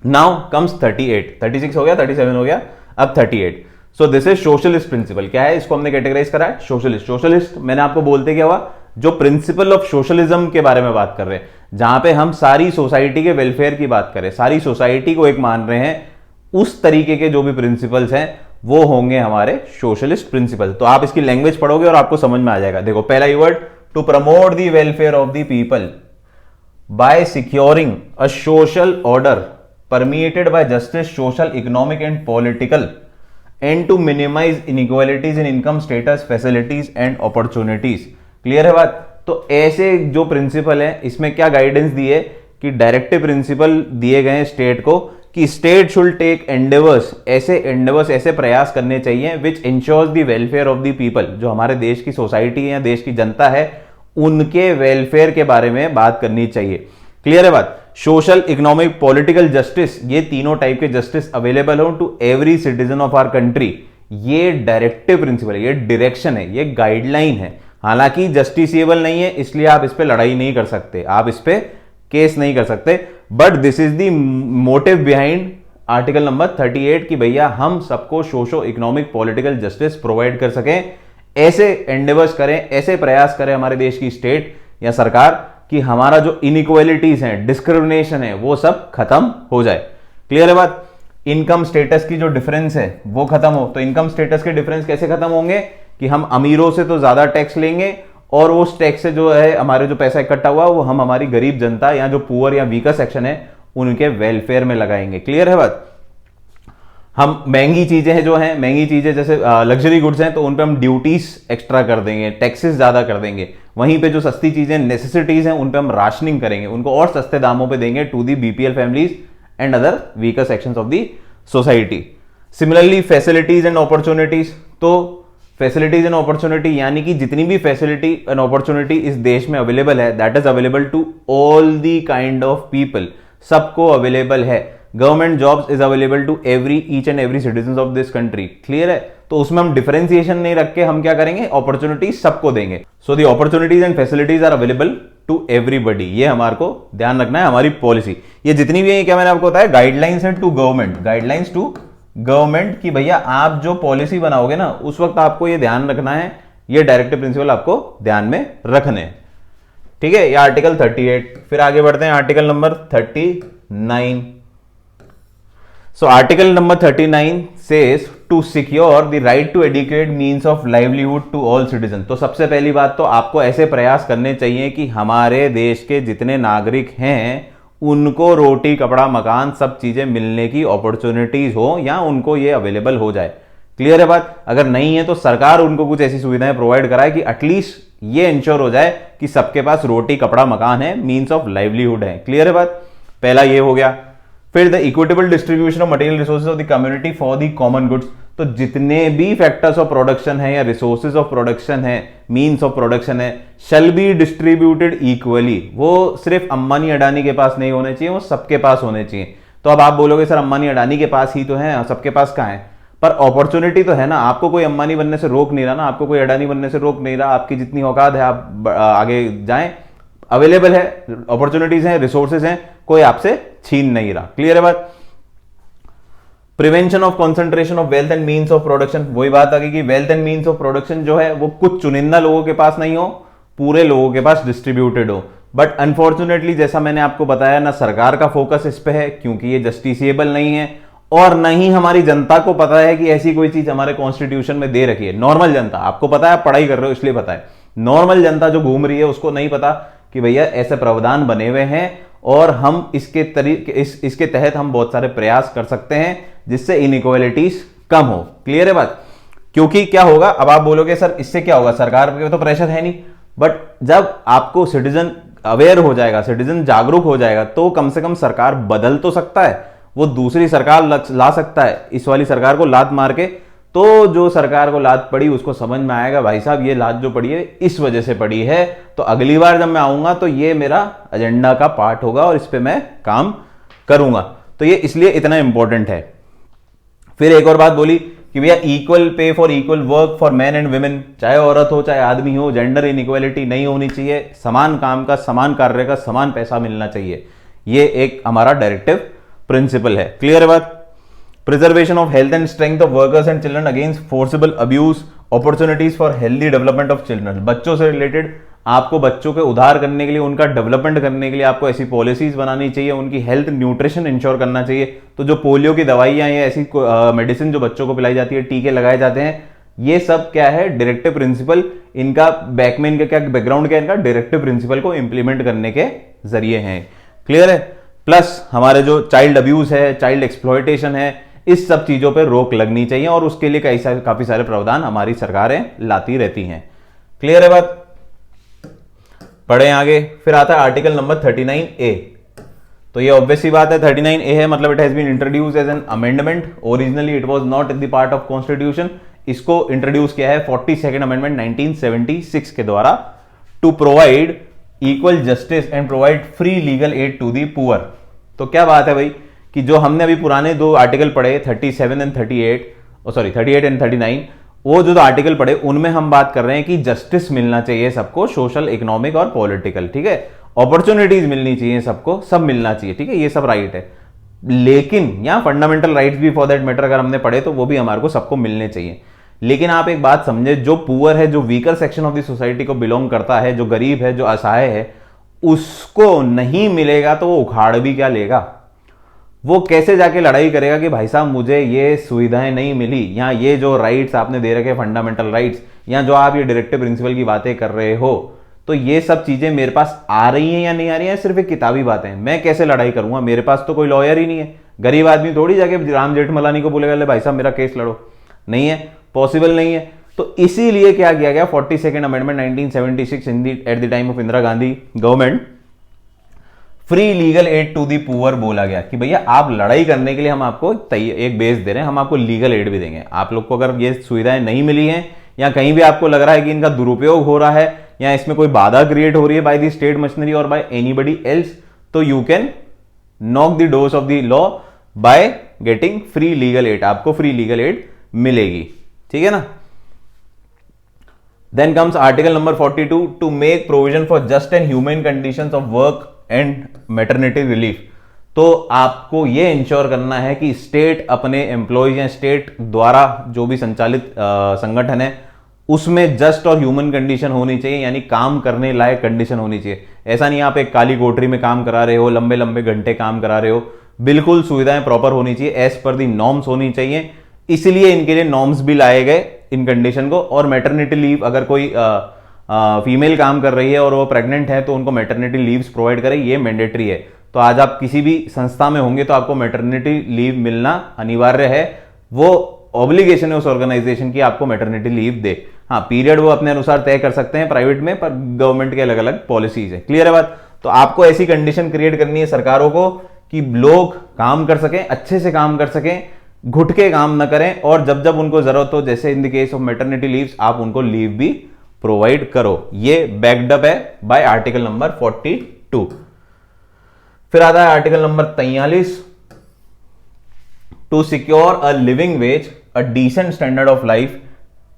Now comes 38, 36 हो गया, 37 हो गया, अब 38। So this is socialist principle. क्या है, इसको हमने कैटेगराइज करा है सोशलिस्ट। सोशलिस्ट मैंने आपको बोलते क्या हुआ, जो प्रिंसिपल ऑफ सोशलिज्म के बारे में बात कर रहे हैं, जहां पे हम सारी सोसाइटी के वेलफेयर की बात करें, सारी सोसाइटी को एक मान रहे हैं, उस तरीके के जो भी प्रिंसिपल्स हैं वो होंगे हमारे सोशलिस्ट प्रिंसिपल। तो आप इसकी लैंग्वेज पढ़ोगे और आपको समझ में आ जाएगा। देखो पहला keyword, to promote the welfare of the people by securing a social order permeated by justice, social, economic and political, and to minimize inequalities in income, status, facilities and opportunities. Clear है बात? तो ऐसे जो principal है इसमें क्या guidance दी है कि डायरेक्टिव प्रिंसिपल दिए गए स्टेट को कि स्टेट शुड टेक एंडेवर्स, ऐसे प्रयास करने चाहिए which ensures the welfare of the people, जो हमारे देश की सोसाइटी है, देश की जनता है, उनके वेलफेयर के बारे में बात करनी चाहिए। क्लियर है बात? सोशल, इकोनॉमिक, पॉलिटिकल जस्टिस, ये तीनों टाइप के जस्टिस अवेलेबल हो to every citizen of our country. ये डायरेक्टिव प्रिंसिपल है, ये डायरेक्शन है, ये गाइडलाइन है। हालांकि जस्टिसेबल नहीं है, इसलिए आप इस पे लड़ाई नहीं कर सकते, आप इस पे केस नहीं कर सकते, but this is the motive behind article number 38 कि भैया हम सबको socio economic political justice provide कर सकें। ऐसे एंडेवर्स करें, ऐसे प्रयास करें हमारे देश की स्टेट या सरकार कि हमारा जो इनइक्वालिटीज हैं, डिस्क्रिमिनेशन है, वो सब खत्म हो जाए। क्लियर है बात? इनकम स्टेटस की जो डिफरेंस है वो खत्म हो। तो इनकम स्टेटस के डिफरेंस कैसे खत्म होंगे कि हम अमीरों से तो ज्यादा टैक्स लेंगे और उस टैक्स से जो है हमारे जो पैसा इकट्ठा हुआ वो हम हमारी गरीब जनता या जो पुअर या वीकर सेक्शन है उनके वेलफेयर में लगाएंगे। क्लियर है बात? हम महंगी चीजें हैं, जो हैं महंगी चीजें जैसे लग्जरी गुड्स हैं, तो उन पे हम ड्यूटीज एक्स्ट्रा कर देंगे, टैक्सेस ज्यादा कर देंगे। वहीं पे जो सस्ती चीजें, नेसेसिटीज हैं, उन पे हम राशनिंग करेंगे, उनको और सस्ते दामों पे देंगे to the BPL families and other weaker sections of the society. Similarly facilities and opportunities, तो फैसिलिटीज एंड अपॉर्चुनिटी यानी कि जितनी भी फैसिलिटी एंड अपॉर्चुनिटी इस देश में अवेलेबल है, that is available to all the kind of people, सबको अवेलेबल है। Government jobs is available to each and every citizen of this country. Clear है? तो उसमें हम डिफरेंशिएशन नहीं रख के हम क्या करेंगे, अपॉर्चुनिटी सबको देंगे। So the opportunities and facilities are available to everybody. ये हमारे को ध्यान रखना है, हमारी पॉलिसी। ये जितनी भी है, क्या मैंने आपको बताया, गाइडलाइंस है to government, guidelines to government कि भैया आप जो पॉलिसी बनाओगे ना उस वक्त आपको ये ध्यान रखना है, ये डायरेक्टिव प्रिंसिपल आपको ध्यान में रखने हैं। ठीक है? ये आर्टिकल 38। फिर आगे बढ़ते हैं article number 39। So article number 39 says to secure the right to adequate means of livelihood to all citizen. तो सबसे पहली बात तो आपको ऐसे प्रयास करने चाहिए कि हमारे देश के जितने नागरिक हैं उनको रोटी, कपड़ा, मकान, सब चीजें मिलने की अपॉर्चुनिटीज हो या उनको ये अवेलेबल हो जाए। क्लियर है बात? अगर नहीं है तो सरकार उनको कुछ ऐसी सुविधाएं प्रोवाइड कराए कि एटलीस्ट ये इंश्योर हो जाए कि सबके पास रोटी, कपड़ा, मकान है, मीन्स ऑफ लाइवलीहुड है। क्लियर है बात? पहला ये हो गया। फिर the equitable distribution of material resources of the community for the common goods. तो जितने भी फैक्टर्स ऑफ प्रोडक्शन है या रिसोर्सेज ऑफ प्रोडक्शन है, मीन्स ऑफ प्रोडक्शन है, शैल बी डिस्ट्रीब्यूटेड इक्वली। वो सिर्फ अंबानी अडानी के पास नहीं होने चाहिए, वो सबके पास होने चाहिए। तो अब आप बोलोगे सर अंबानी अडानी के पास ही तो है, सबके पास कहां है? पर अपॉर्चुनिटी तो है ना, आपको कोई अंबानी बनने से रोक नहीं रहा ना, आपको कोई अडानी बनने से रोक नहीं रहा। आपकी जितनी औकात है आप आगे जाएं, अवेलेबल है, अपॉर्चुनिटीज हैं, रिसोर्सेज हैं, कोई आपसे छीन नहीं रहा। क्लियर है बात? Prevention of concentration of wealth and means of production, वही बात आ गई कि wealth and means of production जो है वो कुछ चुनिंदा लोगों के पास नहीं हो, पूरे लोगों के पास डिस्ट्रीब्यूटेड हो। बट अनफॉर्चुनेटली जैसा मैंने आपको बताया ना, सरकार का फोकस इस पे है क्योंकि ये जस्टिसेबल नहीं है और नहीं हमारी जनता को पता है कि ऐसी कोई चीज हमारे कॉन्स्टिट्यूशन में दे रखी है। नॉर्मल जनता, आपको पता है, आप पढ़ाई कर रहे हो इसलिए पता है। नॉर्मल जनता जो घूम रही है उसको नहीं पता कि भैया ऐसे प्रावधान बने हुए हैं और हम इसके तहत हम बहुत सारे प्रयास कर सकते हैं जिससे इनइक्वालिटीज कम हो। क्लियर है बात? क्योंकि क्या होगा, अब आप बोलोगे सर इससे क्या होगा, सरकार पे तो प्रेशर है नहीं, बट जब आपको सिटीजन अवेयर हो जाएगा, सिटीजन जागरूक हो जाएगा, तो कम से कम सरकार बदल तो सकता है, वो दूसरी सरकार ला सकता है। इस वाली सरकार को लात मार के, तो जो सरकार को लात पड़ी उसको समझ में आएगा भाई साहब ये लात जो पड़ी है इस वजह से पड़ी है, तो अगली बार जब मैं आऊंगा तो ये मेरा एजेंडा का पार्ट होगा और इस पे मैं काम करूंगा। तो ये इसलिए इतना इंपॉर्टेंट है। फिर एक और बात बोली कि भैया equal pay for equal work for man and women, चाहे औरत हो चाहे आदमी हो, जेंडर इनइक्वालिटी नहीं होनी चाहिए, समान काम का, समान कार्य का समान पैसा मिलना चाहिए। ये एक हमारा डायरेक्टिव प्रिंसिपल है। क्लियर है बात? Preservation of health and strength of workers and children against forcible abuse, opportunities for healthy development of children. बच्चों से रिलेटेड आपको बच्चों के उद्धार करने के लिए, उनका डेवलपमेंट करने के लिए आपको ऐसी पॉलिसीज बनानी चाहिए, उनकी हेल्थ न्यूट्रिशन इंश्योर करना चाहिए। तो जो पोलियो की दवाइयां या ऐसी मेडिसिन जो बच्चों को पिलाई जाती है, टीके लगाए जाते हैं, ये सब क्या है, डायरेक्टिव प्रिंसिपल। इनका बैकमेन का क्या बैकग्राउंड क्या है, इनका डायरेक्टिव प्रिंसिपल को इंप्लीमेंट करने के जरिए है। क्लियर है? प्लस हमारे जो चाइल्ड अब्यूज है, चाइल्ड एक्सप्लॉयटेशन है, इस सब चीजों पर रोक लगनी चाहिए और उसके लिए काफी सारे प्रावधान हमारी सरकारें लाती रहती हैं। क्लियर है बात? पढ़े आगे। फिर आता है आर्टिकल नंबर 39A। तो ये ऑब्वियस सी बात है, 39A है, मतलब it has been introduce as an amendment, originally it was not the part of constitution. इसको इंट्रोड्यूस किया है 42nd अमेंडमेंट 1976 के द्वारा, to provide equal justice and provide free legal aid to the poor. तो क्या बात है भाई कि जो हमने अभी पुराने दो आर्टिकल पढ़े 37 एंड 38, सॉरी 38 एंड 39, वो जो आर्टिकल पढ़े उनमें हम बात कर रहे हैं कि जस्टिस मिलना चाहिए सबको, सोशल, इकोनॉमिक और पॉलिटिकल, ठीक है, अपॉर्चुनिटीज मिलनी चाहिए सबको, सब मिलना चाहिए, ठीक है, ये सब राइट है। लेकिन यहां फंडामेंटल राइट्स भी फॉर दैट मैटर अगर हमने पढ़े तो वो भी हमारे को सबको मिलने चाहिए। लेकिन आप एक बात समझे, जो पुअर है, जो weaker section of the society को बिलोंग करता है, जो गरीब है, जो असहाय है, उसको नहीं मिलेगा तो वो उखाड़ भी क्या लेगा? वो कैसे जाके लड़ाई करेगा कि भाई साहब मुझे ये सुविधाएं नहीं मिली, या ये जो राइट्स आपने दे रखे फंडामेंटल राइट्स, या जो आप ये डायरेक्टिव प्रिंसिपल की बातें कर रहे हो, तो ये सब चीजें मेरे पास आ रही हैं या नहीं आ रही हैं, सिर्फ एक किताबी बातें हैं। मैं कैसे लड़ाई करूंगा? मेरे पास तो कोई लॉयर ही नहीं है। गरीब आदमी थोड़ी जाके राम जेठमलानी को बोलेगा ले भाई साहब मेरा केस लड़ो, नहीं है, पॉसिबल नहीं है। तो इसीलिए क्या किया गया, 42nd amendment 1976 at the time of Indira Gandhi government, free legal aid to the poor बोला गया कि भैया आप लड़ाई करने के लिए हम आपको एक बेस दे रहे हैं, हम आपको लीगल एड भी देंगे। आप लोग को अगर ये सुविधाएं नहीं मिली हैं या कहीं भी आपको लग रहा है कि इनका दुरुपयोग हो रहा है या इसमें कोई बाधा क्रिएट हो रही है बाय द स्टेट मशीनरी और बाय एनीबडी एल्स, तो you can knock the doors of the law by getting free legal aid. आपको फ्री लीगल एड मिलेगी, ठीक है ना। Then comes article number 42 to make provision for just and human conditions of work and maternity relief. तो आपको यह ensure करना है कि स्टेट अपने एम्प्लॉयज या स्टेट द्वारा जो भी संचालित संगठन है उसमें जस्ट और ह्यूमन कंडीशन होनी चाहिए, यानी काम करने लायक कंडीशन होनी चाहिए। ऐसा नहीं आप एक काली कोठरी में काम करा रहे हो, लंबे लंबे घंटे काम करा रहे हो, बिल्कुल सुविधाएं प्रॉपर होनी चाहिए, एज पर दी नॉर्म्स होनी चाहिए। इसलिए इनके लिए नॉर्म्स भी लाए गए इन कंडीशन को। और मैटरनिटी लीव, अगर कोई फीमेल काम कर रही है और वो प्रेग्नेंट है तो उनको मैटरनिटी लीव्स प्रोवाइड करें, ये मैंडेटरी है। तो आज आप किसी भी संस्था में होंगे तो आपको मैटरनिटी लीव मिलना अनिवार्य है, वो ऑब्लिगेशन है उस ऑर्गेनाइजेशन की आपको मैटरनिटी लीव दे। हाँ, पीरियड वो अपने अनुसार तय कर सकते हैं प्राइवेट में, पर गवर्नमेंट के अलग अलग पॉलिसीज है। क्लियर है बात? तो आपको ऐसी कंडीशन क्रिएट करनी है सरकारों को कि लोग काम कर सकें, अच्छे से काम कर सकें, घुट के काम न करें, और जब जब उनको जरूरत हो, जैसे in the case of maternity leaves, आप उनको लीव भी प्रोवाइड करो। ये बैकडअप है बाय आर्टिकल नंबर 42। फिर आता है article number 43, to secure a living wage, a decent standard of life,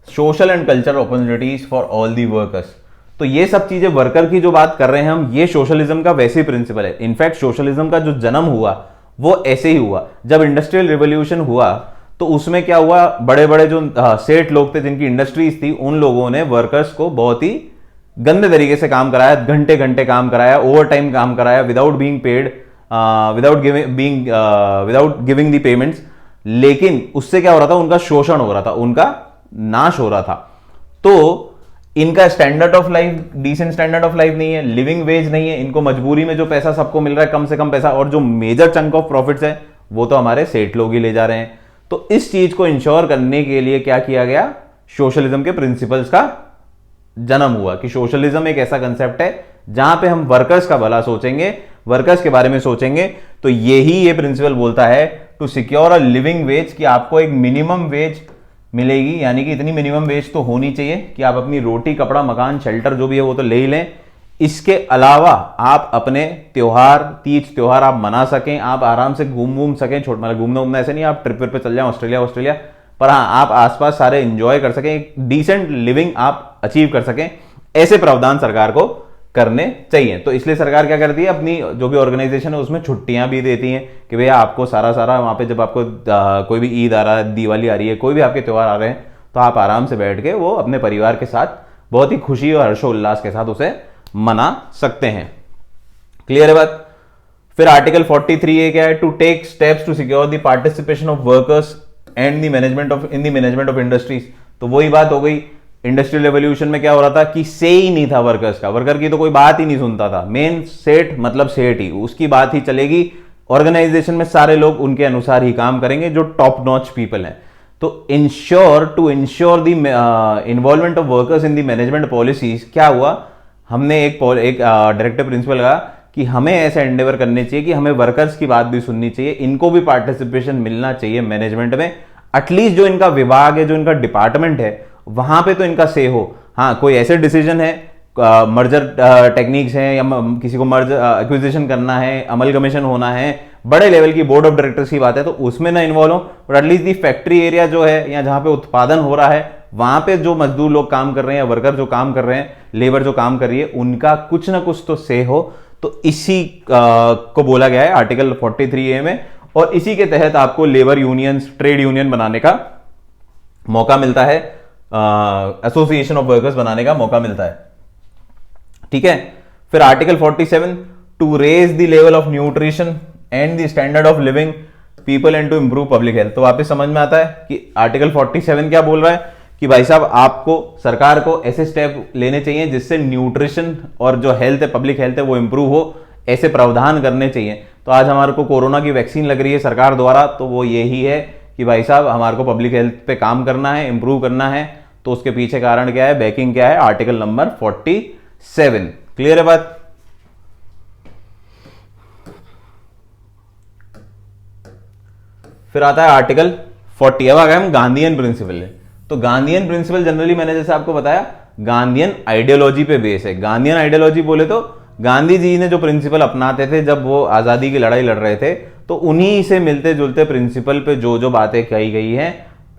social and cultural opportunities for all the workers. तो ये सब चीजें वर्कर की जो बात कर रहे हैं हम, ये सोशलिज्म का वैसे ही प्रिंसिपल है। इनफैक्ट सोशलिज्म का जो जन्म हुआ वो ऐसे ही हुआ। जब इंडस्ट्रियल रिवॉल्यूशन हुआ तो उसमें क्या हुआ, बड़े बड़े जो सेठ लोग थे जिनकी इंडस्ट्रीज थी, उन लोगों ने वर्कर्स को बहुत ही गंदे तरीके से काम कराया, घंटे घंटे काम कराया, ओवर टाइम काम कराया, without being paid, without giving the payments. लेकिन उससे क्या हो रहा था, उनका शोषण हो रहा था, उनका नाश हो रहा था। तो इनका standard of life, decent standard of life नहीं है, लिविंग वेज नहीं है, इनको मजबूरी में जो पैसा सबको मिल रहा है, कम से कम पैसा, और जो मेजर चंक ऑफ प्रॉफिट्स है वो तो हमारे सेठ लोग ही ले जा रहे हैं। तो इस चीज को इंश्योर करने के लिए क्या किया गया, सोशलिज्म के प्रिंसिपल्स का जन्म हुआ कि सोशलिज्म एक ऐसा कंसेप्ट है जहां पे हम वर्कर्स का भला सोचेंगे, वर्कर्स के बारे में सोचेंगे। तो यही ये प्रिंसिपल बोलता है to secure a living wage, कि आपको एक मिनिमम वेज मिलेगी, यानी कि इतनी मिनिमम वेज तो होनी चाहिए कि आप अपनी रोटी, कपड़ा, मकान, शेल्टर जो भी है वो तो ले ही लें। इसके अलावा आप अपने त्योहार, तीज त्योहार आप मना सकें, आप आराम से घूम सकें, मतलब घूमना ऐसे नहीं आप ट्रिप पे चल जाएं ऑस्ट्रेलिया, पर हाँ आप आसपास सारे एंजॉय कर सकें, एक डिसेंट लिविंग आप अचीव कर सकें। ऐसे प्रावधान सरकार को करने चाहिए। तो इसलिए सरकार क्या करती है, अपनी जो भी ऑर्गेनाइजेशन है उसमें छुट्टियां भी देती हैं कि भैया आपको सारा वहां पे जब आपको कोई भी ईद आ रहा है, दिवाली आ रही है, कोई भी आपके त्योहार आ रहे हैं, तो आप आराम से बैठ के वो अपने परिवार के साथ बहुत ही खुशी और हर्षोल्लास के साथ उसे मना सकते हैं। क्लियर है बात? फिर आर्टिकल 43A क्या है, to take steps to secure the participation of workers and the management of in the management of industries. तो वही बात हो गई इंडस्ट्रियल रेवोल्यूशन में क्या हो रहा था कि से ही नहीं था वर्कर्स का, वर्कर की तो कोई बात ही नहीं सुनता था, मेन सेठ मतलब सेठ ही, उसकी बात ही चलेगी। ऑर्गेनाइजेशन में सारे लोग उनके अनुसार ही काम करेंगे जो टॉप नॉच पीपल हैं। तो to ensure the involvement of workers in the management policies, क्या हुआ, हमने एक डायरेक्टिव प्रिंसिपल लगा कि हमें ऐसा एंडेवर करने चाहिए कि हमें वर्कर्स की बात भी सुननी चाहिए, इनको भी पार्टिसिपेशन मिलना चाहिए मैनेजमेंट में। एटलीस्ट जो इनका विभाग है, जो इनका डिपार्टमेंट है, वहां पे तो इनका से हो। हाँ, कोई ऐसे डिसीजन है, मर्जर टेक्निक्स हैं या किसी को मर्ज एक्विजिशन करना है, अमलगमेशन होना है, बड़े लेवल की बोर्ड ऑफ डायरेक्टर्स की बात है, तो उसमें ना इन्वॉल्व हो। But at least the factory area जो है या जहां पे उत्पादन हो रहा है, वहां पे जो मजदूर लोग काम कर रहे हैं या वर्कर जो काम कर रहे हैं, लेबर जो काम कर रही है, उनका कुछ ना कुछ तो से हो। तो इसी को बोला गया है आर्टिकल 43A में, और इसी के तहत आपको लेबर यूनियंस, ट्रेड यूनियन बनाने का मौका मिलता है, एसोसिएशन ऑफ वर्कर्स बनाने का मौका मिलता है। ठीक है। फिर article 47, to raise the level of nutrition and the standard of living people and to improve public health. तो वापस समझ में आता है कि आर्टिकल 47 क्या बोल रहा है कि भाई साहब, आपको सरकार को ऐसे स्टेप लेने चाहिए जिससे न्यूट्रिशन और जो हेल्थ है, पब्लिक हेल्थ है, वो इंप्रूव हो, ऐसे प्रावधान करने चाहिए। तो आज हमारे को कोरोना की वैक्सीन लग रही है सरकार द्वारा, तो वो यही है कि भाई साहब हमारे को पब्लिक हेल्थ पे काम करना है, इंप्रूव करना है। तो उसके पीछे कारण क्या है, बैकिंग क्या है, आर्टिकल नंबर 47। क्लियर है बात। फिर आता है आर्टिकल 40। अब आ गए हम गांधीयन प्रिंसिपल है। तो गांधीयन प्रिंसिपल जनरली मैंने जैसे आपको बताया गांधीयन आइडियोलॉजी पे बेस है। गांधीयन आइडियोलॉजी बोले तो गांधी जी ने जो प्रिंसिपल अपनाते थे जब वो आजादी की लड़ाई लड़ रहे थे, तो उन्हीं से मिलते जुलते प्रिंसिपल पे जो जो बातें कही गई हैं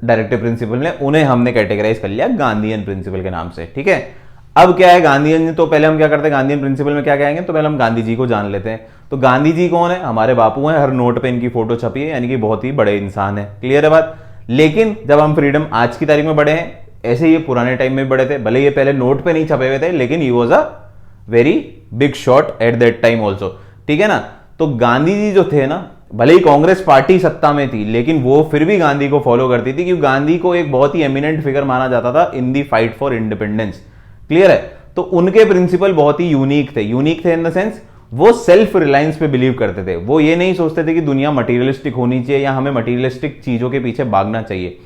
डायरेक्टिव प्रिंसिपल ने, उन्हें हमने कैटेगराइज कर लिया गांधीयन प्रिंसिपल के नाम से। ठीक है। अब क्या है गांधीयन, तो पहले हम क्या करते हैं, गांधीयन प्रिंसिपल में क्या कहेंगे, तो पहले हम गांधी जी को जान लेते हैं। तो गांधी जी कौन है, हमारे बापू हैं, हर नोट पे इनकी फोटो छपी है, यानी कि बहुत ही बड़े इंसान है। क्लियर है बात। लेकिन जब हम फ्रीडम आज की तारीख में बड़े हैं, ऐसे ये पुराने टाइम में बड़े थे, भले ये पहले नोट पे नहीं छपे हुए थे, लेकिन he was a very big shot at that time also. ठीक है ना। तो गांधी जी जो थे ना, भले ही कांग्रेस पार्टी सत्ता में थी, लेकिन वो फिर भी गांधी को फॉलो करती थी, क्योंकि गांधी को एक बहुत ही एमिनेंट फिगर माना जाता था इन दी फाइट फॉर इंडिपेंडेंस। क्लियर है। तो उनके प्रिंसिपल बहुत ही यूनिक थे। यूनिक थे इन द सेंस वो सेल्फ रिलायंस पे बिलीव करते थे। वो ये नहीं सोचते थे कि दुनिया मटीरियलिस्टिक होनी चाहिए या हमें मटीरियलिस्टिक चीजों के पीछे भागना चाहिए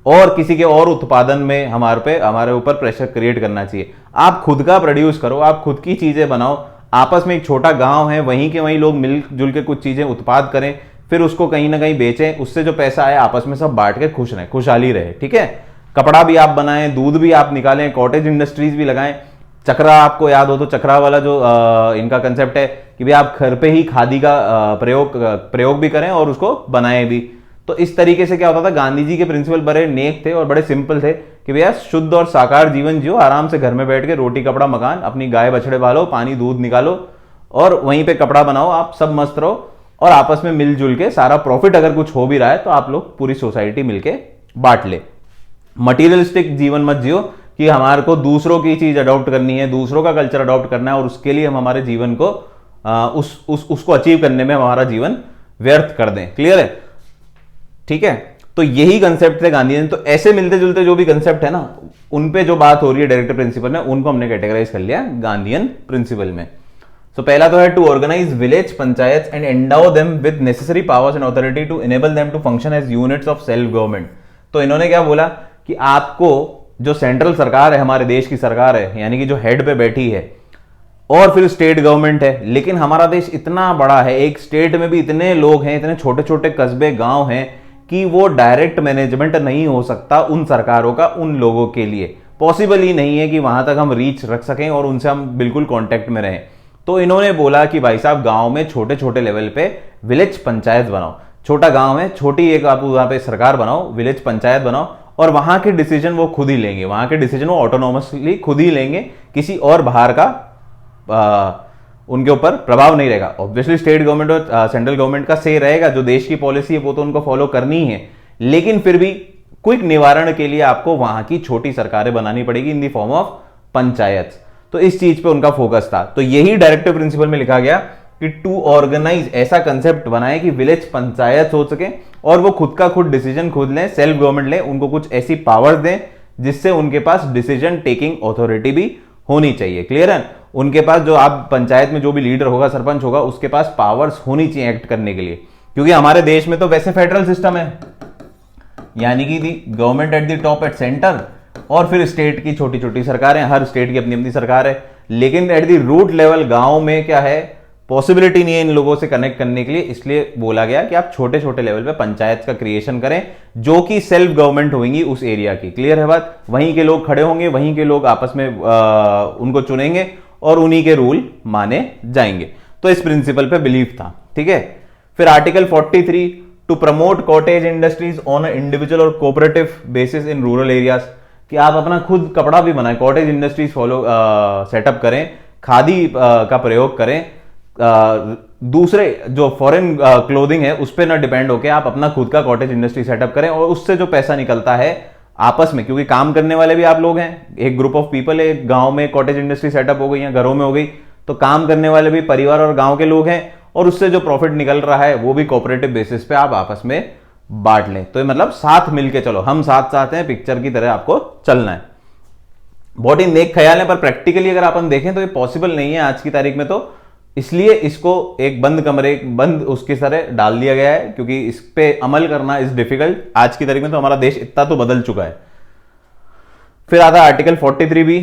और किसी के और उत्पादन में हमारे ऊपर प्रेशर क्रिएट करना चाहिए। आप खुद का प्रोड्यूस करो, आप खुद की चीजें बनाओ, आपस में एक छोटा गांव है, वहीं के वहीं लोग मिलजुल के कुछ चीजें उत्पाद करें, फिर उसको कहीं ना कहीं बेचें, उससे जो पैसा आए आपस में सब बांट के खुश रहें, खुशहाली रहे। ठीक है। कपड़ा भी आप बनाएं, दूध भी आप निकालें, कॉटेज इंडस्ट्रीज भी लगाएं। चक्रा आपको याद हो तो चक्रा वाला जो इनका कंसेप्ट है कि भाई आप घर पे ही खादी का प्रयोग भी करें और उसको बनाएं भी। तो इस तरीके से क्या होता था, गांधी जी के प्रिंसिपल बड़े नेक थे और बड़े सिंपल थे कि भैया शुद्ध और साकार जीवन जियो, आराम से घर में बैठ के रोटी कपड़ा मकान, अपनी गाय बछड़े पालो, पानी दूध निकालो और वहीं पे कपड़ा बनाओ, आप सब मस्त रहो और आपस में मिलजुल के सारा प्रॉफिट अगर कुछ हो भी रहा है तो आप लोग पूरी सोसाइटी मिलके बांट ले। मटीरियलिस्टिक जीवन मत जियो कि हमारे को दूसरों की चीज अडॉप्ट करनी है, दूसरों का कल्चर अडॉप्ट करना है और उसके लिए हम हमारे जीवन को उसको अचीव करने में हमारा जीवन व्यर्थ कर दें। क्लियर है। ठीक है। तो यही कंसेप्ट थे गांधी ने। तो ऐसे मिलते जुलते जो भी कंसेप्ट है ना, उन पे जो बात हो रही है डायरेक्टिव प्रिंसिपल में, उनको हमने कैटेगराइज कर लिया गांधीयन प्रिंसिपल में। तो पहला तो है to organise village panchayat and endow them with necessary powers and authority to enable them to function as units of self government. तो इन्होंने क्या बोला कि आपको जो सेंट्रल सरकार है, हमारे देश की सरकार है, यानी कि जो हेड पे बैठी है, और फिर स्टेट गवर्नमेंट है, लेकिन हमारा देश इतना बड़ा है, एक स्टेट में भी इतने लोग हैं, इतने छोटे छोटे कस्बे गांव हैं कि वो डायरेक्ट मैनेजमेंट नहीं हो सकता उन सरकारों का उन लोगों के लिए। पॉसिबल ही नहीं है कि वहां तक हम रीच रख सकें और उनसे हम बिल्कुल कांटेक्ट में रहें। तो इन्होंने बोला कि भाई साहब गांव में छोटे छोटे लेवल पे विलेज पंचायत बनाओ। छोटा गांव है, छोटी एक आप वहां पे सरकार बनाओ, विलेज पंचायत बनाओ और वहां के डिसीजन वो खुद ही लेंगे, वहां के डिसीजन वो ऑटोनोमसली खुद ही लेंगे, किसी और बाहर का उनके ऊपर प्रभाव नहीं रहेगा। ऑब्वियसली स्टेट गवर्नमेंट और सेंट्रल गवर्नमेंट का से रहेगा, जो देश की पॉलिसी है वो तो उनको फॉलो करनी है, लेकिन फिर भी क्विक निवारण के लिए आपको वहां की छोटी सरकारें बनानी पड़ेगी in the form of panchayat. तो इस चीज पे उनका फोकस था। तो यही डायरेक्टिव प्रिंसिपल में लिखा गया कि टू ऑर्गेनाइज, ऐसा कंसेप्ट बनाए कि विलेज पंचायत हो सके और वो खुद का खुद डिसीजन खुद लें, सेल्फ गवर्नमेंट लें, उनको कुछ ऐसी पावर्स दें जिससे उनके पास डिसीजन टेकिंग ऑथोरिटी भी होनी चाहिए। क्लियर है? उनके पास जो आप पंचायत में जो भी लीडर होगा, सरपंच होगा, उसके पास पावर्स होनी चाहिए एक्ट करने के लिए, क्योंकि हमारे देश में तो वैसे फेडरल सिस्टम है, यानी कि the government at the top at centre, और फिर स्टेट की छोटी छोटी सरकारें, हर स्टेट की अपनी अपनी सरकार है। लेकिन एट द रूट लेवल गांव में क्या है, पॉसिबिलिटी नहीं है इन लोगों से कनेक्ट करने के लिए, इसलिए बोला गया कि आप छोटे छोटे लेवल पे पंचायत का क्रिएशन करें जो कि सेल्फ गवर्नमेंट होंगी उस एरिया की। क्लियर है बात? वहीं के लोग खड़े होंगे, वहीं के लोग आपस में उनको चुनेंगे और उन्हीं के रूल माने जाएंगे। तो इस प्रिंसिपल पे बिलीव था। ठीक है। फिर article 43 to promote cottage industries on individual और cooperative basis in rural areas, कि आप अपना खुद कपड़ा भी बनाएं, कॉटेज इंडस्ट्रीज फॉलो सेटअप करें, खादी का प्रयोग करें, दूसरे जो फॉरेन क्लोथिंग है उस पर ना डिपेंड होकर आप अपना खुद का कॉटेज इंडस्ट्री सेटअप करें, और उससे जो पैसा निकलता है आपस में, क्योंकि काम करने वाले भी आप लोग हैं, एक ग्रुप ऑफ पीपल है, गांव में कॉटेज इंडस्ट्री सेटअप हो गई या घरों में हो गई, तो काम करने वाले भी परिवार और गांव के लोग हैं, और उससे जो प्रॉफिट निकल रहा है वो भी कोऑपरेटिव बेसिस पे आप आपस में बांट लें। तो ये मतलब साथ मिलके चलो, हम साथ साथ हैं, पिक्चर की तरह आपको चलना है। बहुत ही नेक ख्याल है, पर प्रैक्टिकली अगर अपन देखें तो ये पॉसिबल नहीं है आज की तारीख में, तो इसलिए इसको एक बंद कमरे, बंद उसकी तरह डाल दिया गया है, क्योंकि इस पे अमल करना इज डिफिकल्ट आज की तारीख में। तो हमारा देश इतना तो बदल चुका है। फिर आता है article 43B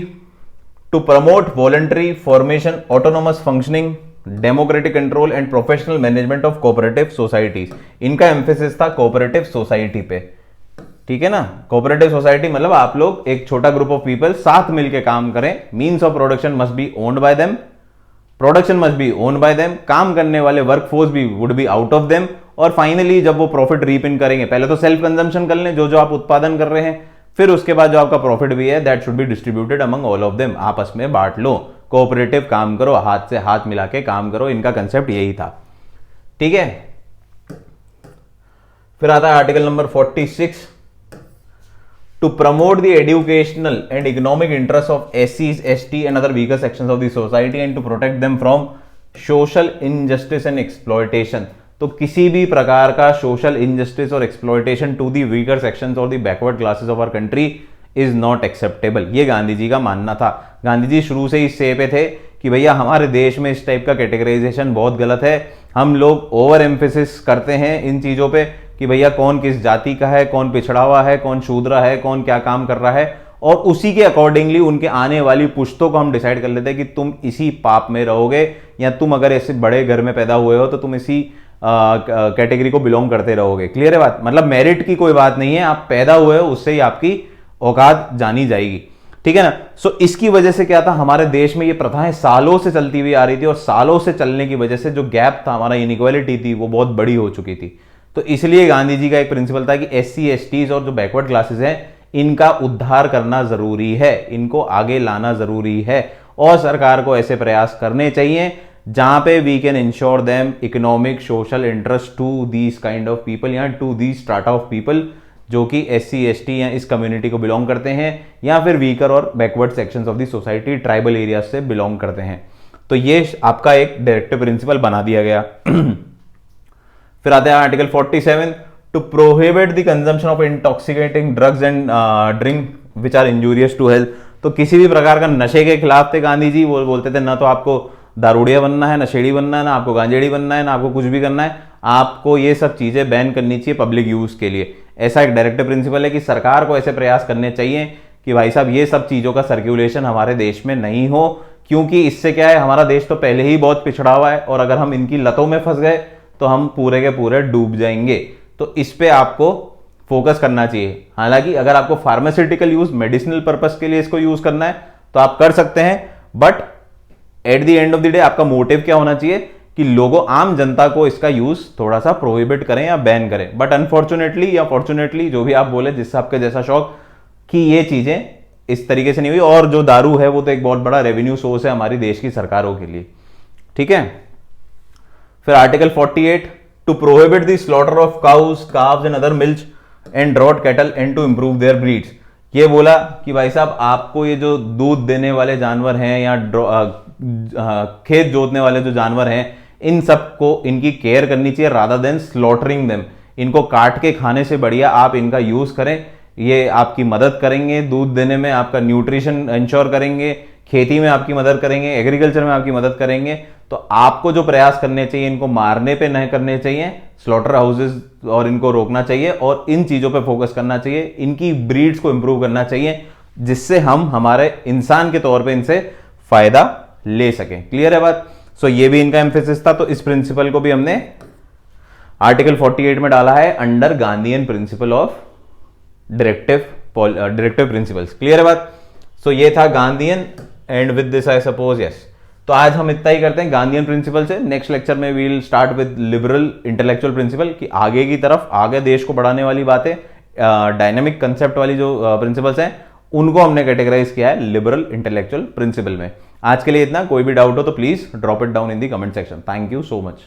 to promote voluntary formation, autonomous functioning, democratic control and professional management of cooperative societies. इनका एम्फेसिस था कोऑपरेटिव सोसाइटी पे। ठीक है ना? कोऑपरेटिव सोसाइटी मतलब आप लोग एक छोटा ग्रुप ऑफ पीपल साथ मिलकर काम करें, means of production must be owned by them, production must be own by them, काम करने वाले वर्कफोर्स भी would be out of them, और फाइनली जब वो प्रॉफिट रीप इन करेंगे, पहले तो सेल्फ कंजम्पशन कर लें जो जो आप उत्पादन कर रहे हैं, फिर उसके बाद जो आपका प्रॉफिट भी है that should be distributed among all of them, आपस में बांट लो, कोऑपरेटिव काम करो, हाथ से हाथ मिला के काम करो, इनका कंसेप्ट यही था। ठीक है। फिर आता है article number 46 to promote the educational and economic interests of SCs, ST and other weaker sections of the society and to protect them from social injustice and exploitation। तो किसी भी प्रकार का सोशल इनजस्टिस और exploitation to the weaker sections और the backward classes of our country is not acceptable, ये गांधी जी का मानना था। गांधी जी शुरू से ही से पे थे कि भैया हमारे देश में इस टाइप का कैटेगराइजेशन बहुत गलत है, हम लोग ओवर एम्फेसिस करते हैं इन चीज़ों पे कि भैया कौन किस जाति का है, कौन पिछड़ा हुआ है, कौन शूद्र है, कौन क्या काम कर रहा है, और उसी के अकॉर्डिंगली उनके आने वाली पुश्तों को हम डिसाइड कर लेते हैं कि तुम इसी पाप में रहोगे, या तुम अगर ऐसे बड़े घर में पैदा हुए हो तो तुम इसी कैटेगरी को बिलोंग करते रहोगे। क्लियर है बात? मतलब मेरिट की कोई बात नहीं है, आप पैदा हुए हो उससे ही आपकी औकात जानी जाएगी। ठीक है ना? सो इसकी वजह से क्या था, हमारे देश में ये प्रथाएं सालों से चलती हुई आ रही थी, और सालों से चलने की वजह से जो गैप था, हमारा इनइक्वालिटी थी, वो बहुत बड़ी हो चुकी थी। तो इसलिए गांधी जी का एक प्रिंसिपल था कि SC, STs और जो बैकवर्ड क्लासेस हैं इनका उद्धार करना जरूरी है, इनको आगे लाना जरूरी है, और सरकार को ऐसे प्रयास करने चाहिए जहां पे we can ensure them economic social interest to these kind of people, या to these strata of people जो कि SC, ST या इस कम्युनिटी को बिलोंग करते हैं, या फिर वीकर और backward sections of the society, tribal area से बिलोंग करते हैं। तो ये आपका एक डायरेक्टिव प्रिंसिपल बना दिया गया। फिर आता है article 47 to prohibit the consumption of intoxicating drugs and drink which are injurious to health. तो किसी भी प्रकार का नशे के खिलाफ थे गांधी जी। वो बोलते थे ना तो आपको दारूडिया बनना है, नशेड़ी बनना है, ना आपको गांजेड़ी बनना है, ना आपको कुछ भी करना है, आपको ये सब चीजें बैन करनी चाहिए पब्लिक यूज के लिए। ऐसा एक डायरेक्टिव प्रिंसिपल है कि सरकार को ऐसे प्रयास करने चाहिए कि भाई साहब ये सब चीजों का सर्कुलेशन हमारे देश में नहीं हो, क्योंकि इससे क्या है, हमारा देश तो पहले ही बहुत पिछड़ा हुआ है, और अगर हम इनकी लतों में फंस गए तो हम पूरे के पूरे डूब जाएंगे। तो इस पे आपको फोकस करना चाहिए। हालांकि अगर आपको फार्मास्यूटिकल यूज, मेडिसिनल पर्पस के लिए इसको यूज करना है तो आप कर सकते हैं, but at the end of the day आपका मोटिव क्या होना चाहिए कि लोगों, आम जनता को इसका यूज थोड़ा सा प्रोहिबिट करें या बैन करें। बट अनफॉर्चुनेटली या फॉर्चुनेटली, जो भी आप बोले, जिससे आपके जैसा शौक, कि ये चीजें इस तरीके से नहीं हुई। और जो दारू है वो तो एक बहुत बड़ा रेवेन्यू सोर्स है हमारी देश की सरकारों के लिए। ठीक है। फिर article 48 to prohibit the slaughter of cows, calves and other milk and draught cattle and to improve their breeds. ये बोला कि भाई साहब आपको ये जो दूध देने वाले जानवर हैं या खेत जोतने वाले जो जानवर हैं, इन सबको इनकी केयर करनी चाहिए रादर देन स्लॉटरिंग देम। इनको काट के खाने से बढ़िया आप इनका यूज करें, ये आपकी मदद करेंगे दूध देने में, आपका न्यूट्रिशन इंश्योर करेंगे, खेती में आपकी मदद करेंगे, एग्रीकल्चर में आपकी मदद करेंगे। तो आपको जो प्रयास करने चाहिए, इनको मारने पे नहीं करने चाहिए, स्लॉटर हाउसेस और इनको रोकना चाहिए और इन चीजों पे फोकस करना चाहिए, इनकी ब्रीड्स को इंप्रूव करना चाहिए, जिससे हम हमारे इंसान के तौर पे इनसे फायदा ले सकें। क्लियर है बात? सो ये भी इनका एम्फेसिस था। तो इस प्रिंसिपल को भी हमने आर्टिकल 48 में डाला है under Gandhian principle of directive principles. Clear है बात? सो ये था Gandhian and with this I suppose yes. तो आज हम इतना ही करते हैं गांधीयन प्रिंसिपल से। नेक्स्ट लेक्चर में we will start with liberal intellectual principle की आगे की तरफ, आगे देश को बढ़ाने वाली बातें, डायनेमिक कंसेप्ट वाली जो प्रिंसिपल्स हैं उनको हमने कैटेगराइज किया है लिबरल इंटेलेक्चुअल प्रिंसिपल में। आज के लिए इतना। कोई भी डाउट हो तो please drop it down in the comment section. Thank you so much.